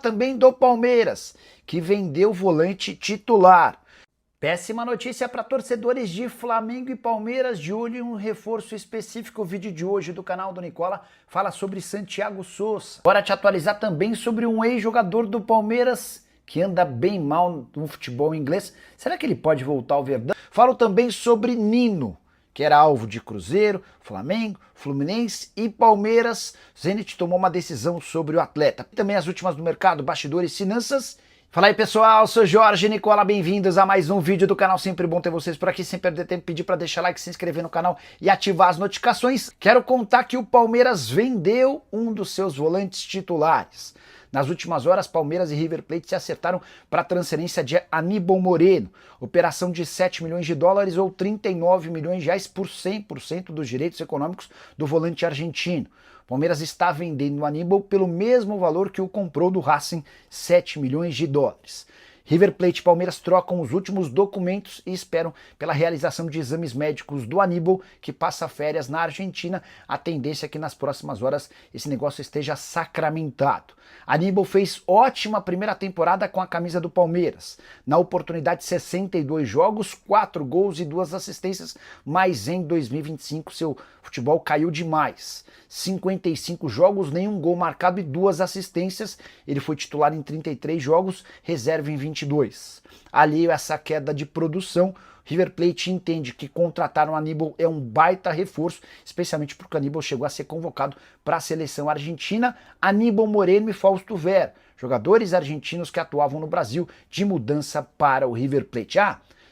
também do Palmeiras, que vendeu o volante titular. Péssima notícia para torcedores de Flamengo e Palmeiras, de olho em um reforço específico. O vídeo de hoje do canal do Nicola fala sobre Santiago Sousa. Bora te atualizar também sobre um ex-jogador do Palmeiras que anda bem mal no futebol inglês. Será que ele pode voltar ao Verdão? Falo também sobre Nino, que era alvo de Cruzeiro, Flamengo, Fluminense e Palmeiras. Zenit tomou uma decisão sobre o atleta. Também as últimas do mercado, bastidores, finanças. Fala aí pessoal, sou Jorge Nicola, bem-vindos a mais um vídeo do canal, sempre bom ter vocês por aqui, sem perder tempo, pedir para deixar like, se inscrever no canal e ativar as notificações. Quero contar que o Palmeiras vendeu um dos seus volantes titulares. Nas últimas horas, Palmeiras e River Plate se acertaram para a transferência de Aníbal Moreno, operação de 7 milhões de dólares ou 39 milhões de reais por 100% dos direitos econômicos do volante argentino. Palmeiras está vendendo o Aníbal pelo mesmo valor que o comprou do Racing, 7 milhões de dólares. River Plate e Palmeiras trocam os últimos documentos e esperam pela realização de exames médicos do Aníbal, que passa férias na Argentina. A tendência é que nas próximas horas esse negócio esteja sacramentado. Aníbal fez ótima primeira temporada com a camisa do Palmeiras. Na oportunidade, 62 jogos, 4 gols e 2 assistências, mas em 2025 seu futebol caiu demais. 55 jogos, nenhum gol marcado e 2 assistências. Ele foi titular em 33 jogos, reserva em 22. Alheio a essa queda de produção, River Plate entende que contratar o Aníbal é um baita reforço, especialmente porque o Aníbal chegou a ser convocado para a seleção argentina. Aníbal Moreno e Fausto Vera, jogadores argentinos que atuavam no Brasil, de mudança para o River Plate.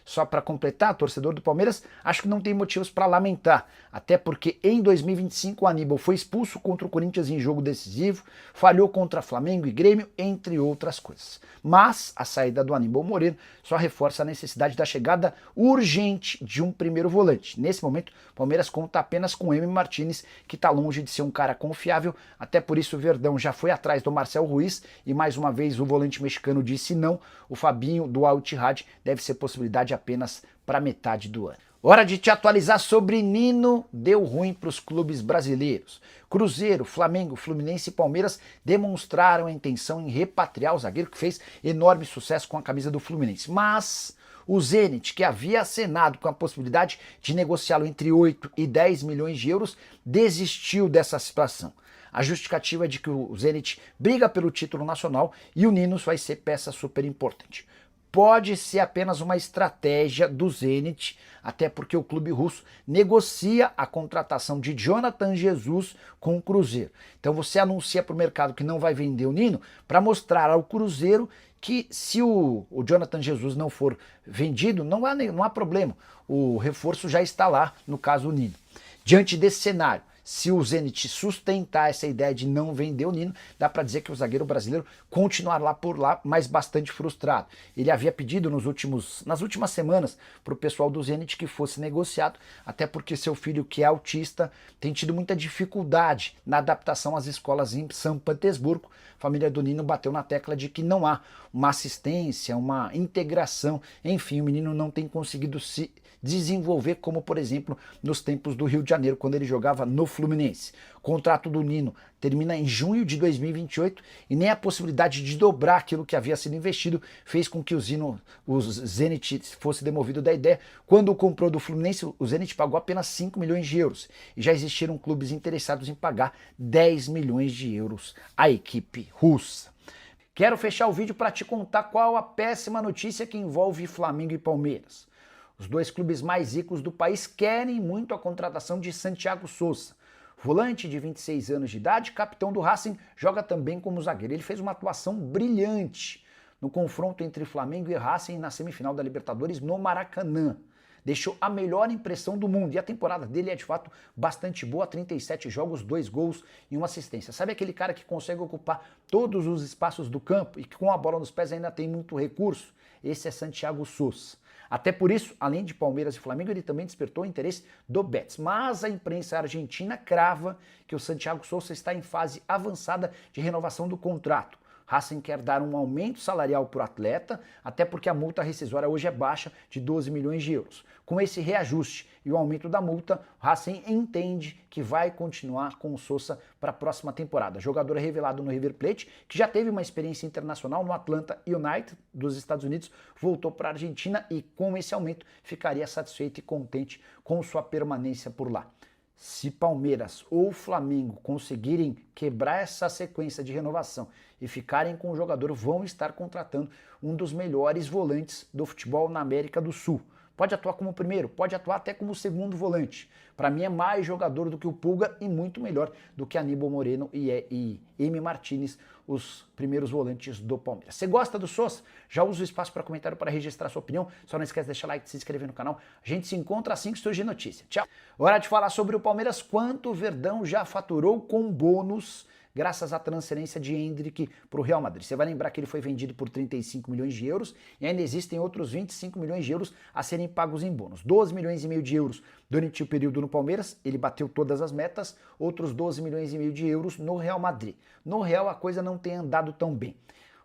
Só para completar, torcedor do Palmeiras, acho que não tem motivos para lamentar, até porque em 2025 o Aníbal foi expulso contra o Corinthians em jogo decisivo, falhou contra Flamengo e Grêmio, entre outras coisas. Mas a saída do Aníbal Moreno só reforça a necessidade da chegada urgente de um primeiro volante. Nesse momento, o Palmeiras conta apenas com Emi Martínez, que está longe de ser um cara confiável, até por isso o Verdão já foi atrás do Marcel Ruiz e mais uma vez o volante mexicano disse não. O Fabinho do Al Ittihad deve ser possibilidade apenas para metade do ano. Hora de te atualizar sobre Nino. Deu ruim para os clubes brasileiros. Cruzeiro, Flamengo, Fluminense e Palmeiras demonstraram a intenção em repatriar o zagueiro que fez enorme sucesso com a camisa do Fluminense. Mas o Zenit, que havia acenado com a possibilidade de negociá-lo entre 8 e 10 milhões de euros, desistiu dessa situação. A justificativa é de que o Zenit briga pelo título nacional e o Nino vai ser peça super importante. Pode ser apenas uma estratégia do Zenit, até porque o clube russo negocia a contratação de Jonathan Jesus com o Cruzeiro. Então você anuncia para o mercado que não vai vender o Nino para mostrar ao Cruzeiro que se o Jonathan Jesus não for vendido, não há problema. O reforço já está lá, no caso o Nino. Diante desse cenário, se o Zenit sustentar essa ideia de não vender o Nino, dá para dizer que o zagueiro brasileiro continuará por lá, mas bastante frustrado. Ele havia pedido nas últimas semanas para o pessoal do Zenit que fosse negociado, até porque seu filho, que é autista, tem tido muita dificuldade na adaptação às escolas em São Petersburgo. A família do Nino bateu na tecla de que não há uma assistência, uma integração, enfim, o menino não tem conseguido se desenvolver como, por exemplo, nos tempos do Rio de Janeiro, quando ele jogava no Fluminense. O contrato do Nino termina em junho de 2028 e nem a possibilidade de dobrar aquilo que havia sido investido fez com que o Zenit fosse demovido da ideia. Quando o comprou do Fluminense, o Zenit pagou apenas 5 milhões de euros e já existiram clubes interessados em pagar 10 milhões de euros à equipe russa. Quero fechar o vídeo para te contar qual a péssima notícia que envolve Flamengo e Palmeiras. Os dois clubes mais ricos do país querem muito a contratação de Santiago Sousa. Volante de 26 anos de idade, capitão do Racing, joga também como zagueiro. Ele fez uma atuação brilhante no confronto entre Flamengo e Racing na semifinal da Libertadores no Maracanã. Deixou a melhor impressão do mundo e a temporada dele é de fato bastante boa, 37 jogos, 2 gols e 1 assistência. Sabe aquele cara que consegue ocupar todos os espaços do campo e que com a bola nos pés ainda tem muito recurso? Esse é Santiago Sousa. Até por isso, além de Palmeiras e Flamengo, ele também despertou o interesse do Betis. Mas a imprensa argentina crava que o Santiago Sousa está em fase avançada de renovação do contrato. Racing quer dar um aumento salarial para o atleta, até porque a multa rescisória hoje é baixa de 12 milhões de euros. Com esse reajuste e o aumento da multa, o Racing entende que vai continuar com o Sosa para a próxima temporada. Jogador revelado no River Plate, que já teve uma experiência internacional no Atlanta United dos Estados Unidos, voltou para a Argentina e com esse aumento ficaria satisfeito e contente com sua permanência por lá. Se Palmeiras ou Flamengo conseguirem quebrar essa sequência de renovação e ficarem com o jogador, vão estar contratando um dos melhores volantes do futebol na América do Sul. Pode atuar como primeiro, pode atuar até como segundo volante. Para mim é mais jogador do que o Pulga e muito melhor do que Aníbal Moreno e Emi Martinez, os primeiros volantes do Palmeiras. Você gosta do Sosa? Já usa o espaço para comentário para registrar sua opinião. Só não esquece de deixar like e se inscrever no canal. A gente se encontra assim que surgir notícia. Tchau! Hora de falar sobre o Palmeiras. Quanto o Verdão já faturou com bônus graças à transferência de Endrick para o Real Madrid. Você vai lembrar que ele foi vendido por 35 milhões de euros e ainda existem outros 25 milhões de euros a serem pagos em bônus. 12 milhões e meio de euros durante o período no Palmeiras, ele bateu todas as metas, outros 12 milhões e meio de euros no Real Madrid. No Real a coisa não tem andado tão bem.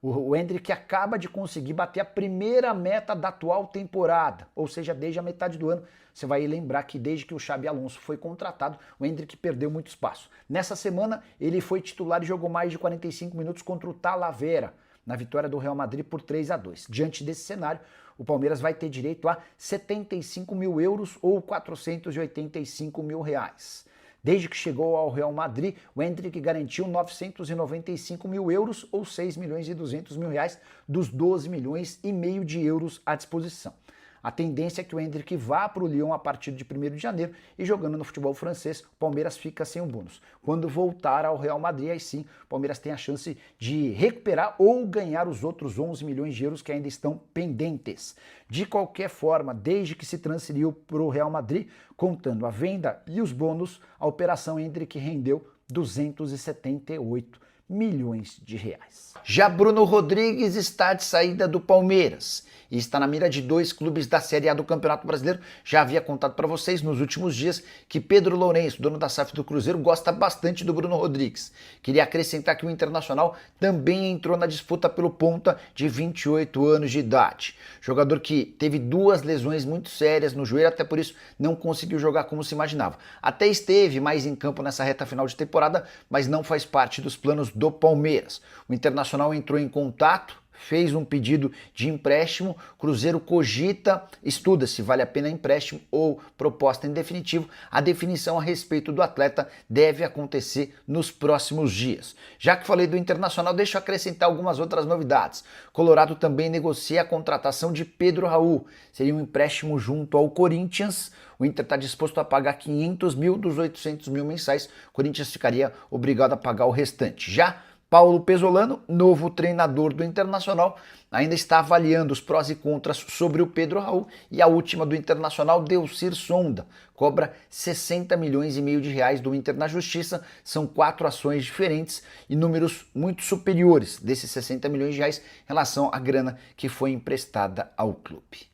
O Endrick acaba de conseguir bater a primeira meta da atual temporada, ou seja, desde a metade do ano. Você vai lembrar que desde que o Xabi Alonso foi contratado, o Endrick perdeu muito espaço. Nessa semana, ele foi titular e jogou mais de 45 minutos contra o Talavera, na vitória do Real Madrid por 3-2. Diante desse cenário, o Palmeiras vai ter direito a 75 mil euros ou 485 mil reais. Desde que chegou ao Real Madrid, o Endrick garantiu 995 mil euros ou 6 milhões e 200 mil reais dos 12 milhões e meio de euros à disposição. A tendência é que o Endrick vá para o Lyon a partir de 1º de janeiro e jogando no futebol francês, o Palmeiras fica sem o bônus. Quando voltar ao Real Madrid, aí sim, o Palmeiras tem a chance de recuperar ou ganhar os outros 11 milhões de euros que ainda estão pendentes. De qualquer forma, desde que se transferiu para o Real Madrid, contando a venda e os bônus, a operação Endrick rendeu 278 milhões de reais. Já Bruno Rodrigues está de saída do Palmeiras e está na mira de 2 clubes da Série A do Campeonato Brasileiro. Já havia contado para vocês nos últimos dias que Pedro Lourenço, dono da SAF do Cruzeiro, gosta bastante do Bruno Rodrigues. Queria acrescentar que o Internacional também entrou na disputa pelo ponta de 28 anos de idade. Jogador que teve 2 lesões muito sérias no joelho, até por isso não conseguiu jogar como se imaginava. Até esteve mais em campo nessa reta final de temporada, mas não faz parte dos planos do Palmeiras. O Internacional entrou em contato, fez um pedido de empréstimo, Cruzeiro cogita, estuda se vale a pena empréstimo ou proposta em definitivo. A definição a respeito do atleta deve acontecer nos próximos dias. Já que falei do Internacional, deixa eu acrescentar algumas outras novidades. Colorado também negocia a contratação de Pedro Raul. Seria um empréstimo junto ao Corinthians. O Inter está disposto a pagar 500 mil dos 800 mil mensais. O Corinthians ficaria obrigado a pagar o restante. Já Paulo Pesolano, novo treinador do Internacional, ainda está avaliando os prós e contras sobre o Pedro Raul e a última do Internacional, Delcir Sonda, cobra 60 milhões e meio de reais do Inter na Justiça. São 4 ações diferentes e números muito superiores desses 60 milhões de reais em relação à grana que foi emprestada ao clube.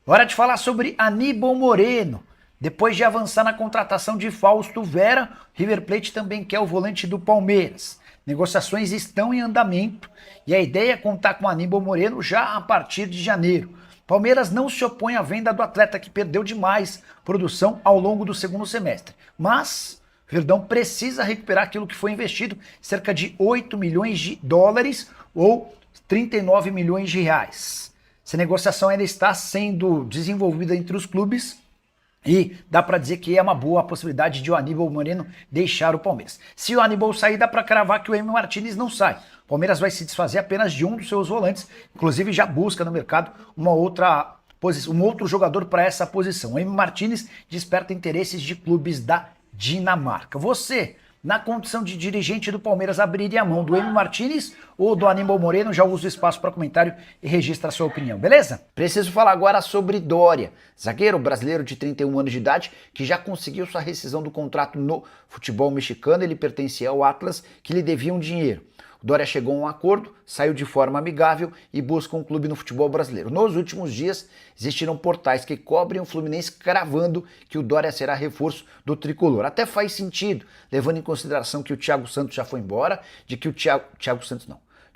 Hora de falar sobre Aníbal Moreno. Depois de avançar na contratação de Fausto Vera, River Plate também quer o volante do Palmeiras. Negociações estão em andamento e a ideia é contar com Aníbal Moreno já a partir de janeiro. Palmeiras não se opõe à venda do atleta, que perdeu demais produção ao longo do segundo semestre. Mas Verdão precisa recuperar aquilo que foi investido, cerca de 8 milhões de dólares ou 39 milhões de reais. Essa negociação ainda está sendo desenvolvida entre os clubes e dá para dizer que é uma boa possibilidade de o Aníbal Moreno deixar o Palmeiras. Se o Aníbal sair, dá para cravar que o Emi Martinez não sai. O Palmeiras vai se desfazer apenas de um dos seus volantes, inclusive já busca no mercado um outro jogador para essa posição. O Emi Martinez desperta interesses de clubes da Dinamarca. Você, na condição de dirigente do Palmeiras, abriria a mão do Emi Martinez ou do Aníbal Moreno? Já usa o espaço para comentário e registra a sua opinião, beleza? Preciso falar agora sobre Doria, zagueiro brasileiro de 31 anos de idade, que já conseguiu sua rescisão do contrato no futebol mexicano. Ele pertencia ao Atlas, que lhe devia um dinheiro. O Doria chegou a um acordo, saiu de forma amigável e busca um clube no futebol brasileiro. Nos últimos dias, existiram portais que cobrem o Fluminense cravando que o Doria será reforço do tricolor. Até faz sentido, levando em consideração que o Thiago Santos já foi embora, de que o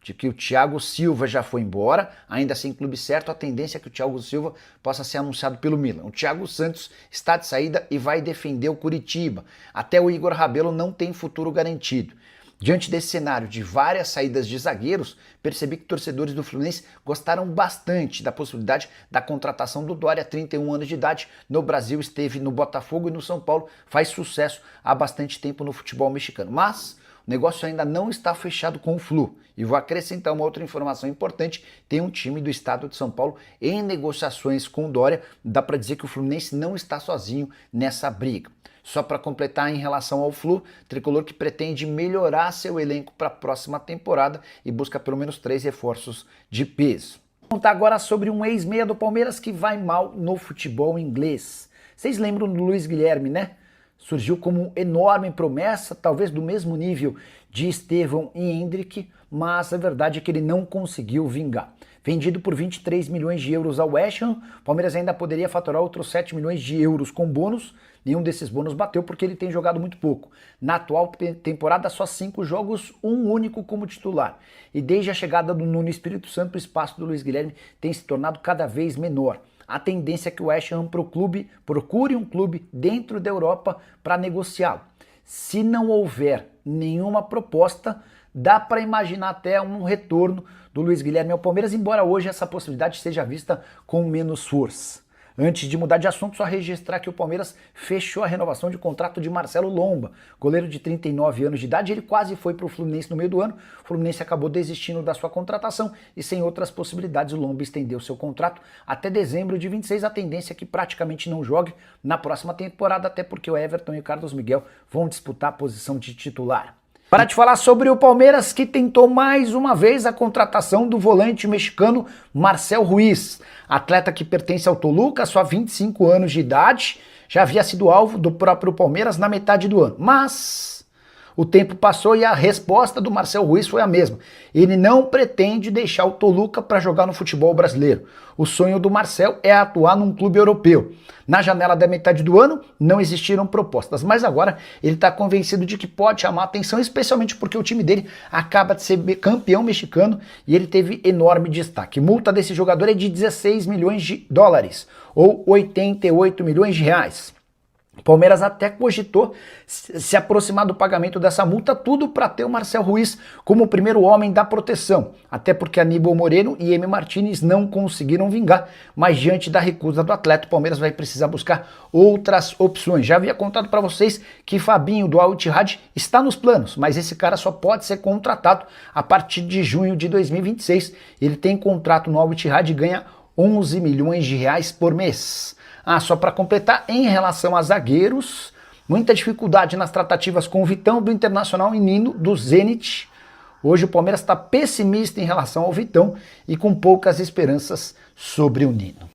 de que o Thiago Silva já foi embora, ainda sem clube certo, a tendência é que o Thiago Silva possa ser anunciado pelo Milan. O Thiago Santos está de saída e vai defender o Coritiba. Até o Igor Rabelo não tem futuro garantido. Diante desse cenário de várias saídas de zagueiros, percebi que torcedores do Fluminense gostaram bastante da possibilidade da contratação do Doria, 31 anos de idade, no Brasil, esteve no Botafogo e no São Paulo, faz sucesso há bastante tempo no futebol mexicano. Mas o negócio ainda não está fechado com o Flu. E vou acrescentar uma outra informação importante, tem um time do estado de São Paulo em negociações com o Doria, dá para dizer que o Fluminense não está sozinho nessa briga. Só para completar em relação ao Flu, tricolor que pretende melhorar seu elenco para a próxima temporada e busca pelo menos 3 reforços de peso. Vou contar agora sobre um ex-meia do Palmeiras que vai mal no futebol inglês. Vocês lembram do Luiz Guilherme, né? Surgiu como enorme promessa, talvez do mesmo nível de Estevão e Hendrick, mas a verdade é que ele não conseguiu vingar. Vendido por 23 milhões de euros ao West Ham, o Palmeiras ainda poderia faturar outros 7 milhões de euros com bônus. Nenhum desses bônus bateu porque ele tem jogado muito pouco. Na atual temporada, só 5 jogos, um único como titular. E desde a chegada do Nuno Espírito Santo, o espaço do Luiz Guilherme tem se tornado cada vez menor. A tendência é que o West Ham procure um clube dentro da Europa para negociá-lo. Se não houver nenhuma proposta, dá para imaginar até um retorno do Luiz Guilherme ao Palmeiras, embora hoje essa possibilidade seja vista com menos força. Antes de mudar de assunto, só registrar que o Palmeiras fechou a renovação de contrato de Marcelo Lomba, goleiro de 39 anos de idade. Ele quase foi para o Fluminense no meio do ano, o Fluminense acabou desistindo da sua contratação e sem outras possibilidades o Lomba estendeu seu contrato até dezembro de 26, a tendência é que praticamente não jogue na próxima temporada, até porque o Everton e o Carlos Miguel vão disputar a posição de titular. Para te falar sobre o Palmeiras, que tentou mais uma vez a contratação do volante mexicano Marcel Ruiz, atleta que pertence ao Toluca, só 25 anos de idade, já havia sido alvo do próprio Palmeiras na metade do ano. Mas o tempo passou e a resposta do Marcel Ruiz foi a mesma. Ele não pretende deixar o Toluca para jogar no futebol brasileiro. O sonho do Marcel é atuar num clube europeu. Na janela da metade do ano não existiram propostas, mas agora ele está convencido de que pode chamar a atenção, especialmente porque o time dele acaba de ser campeão mexicano e ele teve enorme destaque. Multa desse jogador é de 16 milhões de dólares, ou 88 milhões de reais. O Palmeiras até cogitou se aproximar do pagamento dessa multa, tudo para ter o Marcel Ruiz como o primeiro homem da proteção, até porque Aníbal Moreno e Emi Martínez não conseguiram vingar, mas diante da recusa do atleta, o Palmeiras vai precisar buscar outras opções. Já havia contado para vocês que Fabinho do Al Ittihad está nos planos, mas esse cara só pode ser contratado a partir de junho de 2026. Ele tem contrato no Al Ittihad e ganha 11 milhões de reais por mês. Só para completar, em relação a zagueiros, muita dificuldade nas tratativas com o Vitão do Internacional e Nino do Zenit. Hoje o Palmeiras está pessimista em relação ao Vitão e com poucas esperanças sobre o Nino.